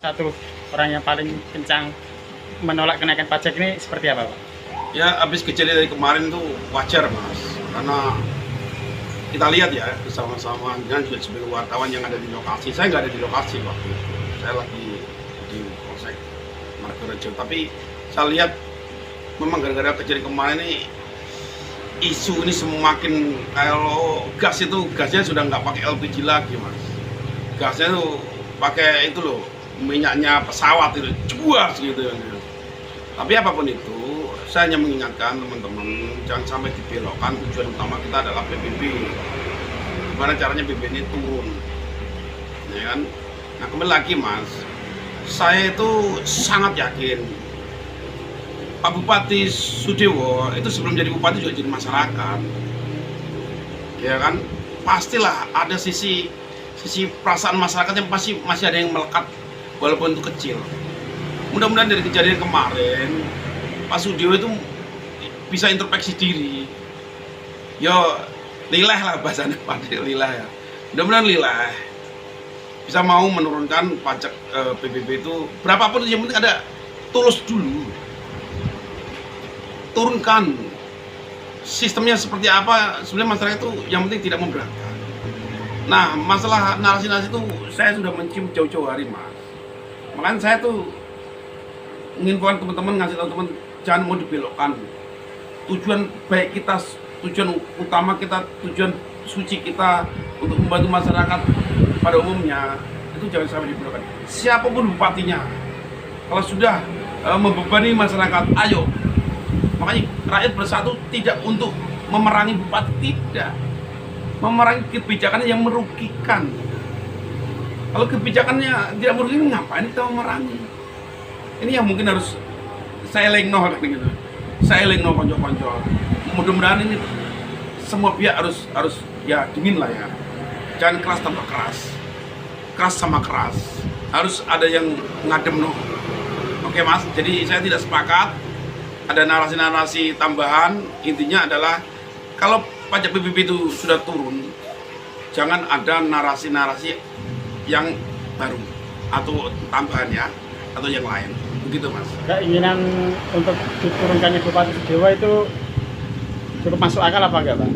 Satu orang yang paling kencang menolak kenaikan pajak ini seperti apa, Pak? Ya, habis kejadian dari kemarin tuh wajar, Mas. Karena kita lihat ya bersama-sama dengan juga sebagai wartawan yang ada di lokasi. Saya nggak ada di lokasi waktu itu. Saya lagi di Polsek Margorejo. Tapi saya lihat memang gara-gara kejadian kemarin ini isu ini semakin, kalau gas itu gasnya sudah nggak pakai LPG lagi, Mas. Gasnya tuh pakai itu loh, minyaknya pesawat itu cuas gitu. Tapi apapun itu, saya hanya mengingatkan teman-teman jangan sampai dibelokkan. Tujuan utama kita adalah PBB. Gimana caranya PBB ini turun, ya kan? Nah, kembali lagi, Mas, saya itu sangat yakin Pak Bupati Sudewo itu sebelum jadi bupati juga jadi masyarakat, ya kan? Pastilah ada sisi perasaan masyarakat yang pasti masih ada yang melekat walaupun itu kecil. Mudah-mudahan dari kejadian kemarin Pak Sudewo itu bisa introspeksi diri. Yo, lileh lah bahasanya, Pak, lileh ya. Mudah-mudahan lileh bisa mau menurunkan pajak PBB itu berapapun, yang penting ada tulus dulu. Turunkan sistemnya seperti apa, sebenarnya masyarakat itu yang penting tidak memberatkan. Nah, masalah narasi-narasi itu saya sudah mencium jauh-jauh hari, Mas. Makanya saya tuh menginfokan teman-teman, ngasih tahu teman, jangan mau dibelokkan. Tujuan baik kita, tujuan utama kita, tujuan suci kita untuk membantu masyarakat pada umumnya itu jangan sampai dibelokkan. Siapapun bupatinya, kalau sudah membebani masyarakat, ayo. Makanya rakyat bersatu tidak untuk memerangi bupati, tidak. Memerangi kebijakannya yang merugikan. Kalau kebijakannya tidak merugikan, ngapain kita memerangi? Ini yang mungkin harus saya lengno gitu. Saya lengno konco-konco. Mudah-mudahan ini semua pihak harus ya dingin lah ya. Jangan keras tambah keras. Keras sama keras. Harus ada yang ngadem no. Oke, Mas. Jadi saya tidak sepakat ada narasi-narasi tambahan. Intinya adalah kalau pajak PBB itu sudah turun, jangan ada narasi-narasi yang baru atau tambahan ya, atau yang lain. Begitu, Mas. Keinginan untuk diturunkannya Bupati Sudewo itu cukup masuk akal apa enggak, Pak?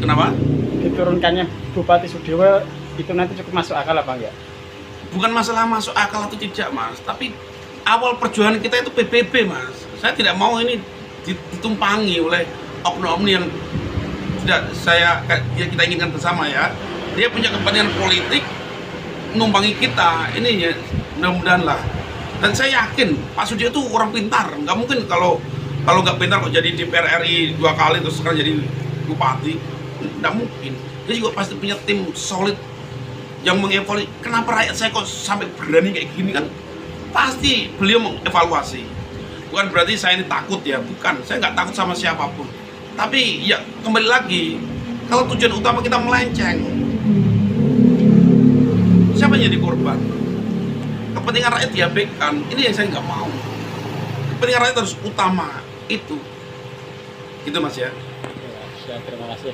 Kenapa? Diturunkannya Bupati Sudewo itu nanti cukup masuk akal apa enggak? Bukan masalah masuk akal atau tidak, Mas, tapi awal perjuangan kita itu PBB, Mas. Saya tidak mau ini ditumpangi oleh oknum yang tidak kita inginkan bersama ya. Dia punya kepentingan politik numpangi kita. Ini ya, mudah-mudahan lah. Dan saya yakin Pak Sudewo itu orang pintar. Nggak mungkin kalau nggak pintar kok jadi DPR RI 2 kali terus sekarang jadi bupati. Nggak mungkin. Dia juga pasti punya tim solid yang mengevaluasi. Kenapa rakyat saya kok sampai berani kayak gini kan? Pasti beliau mengevaluasi. Bukan berarti saya ini takut ya, bukan. Saya nggak takut sama siapapun. Tapi ya kembali lagi, kalau tujuan utama kita melenceng, siapa yang jadi korban? Kepentingan rakyat diabaikan. Ini yang saya nggak mau. Kepentingan rakyat harus utama itu. Gitu, Mas ya. Ya, terima kasih.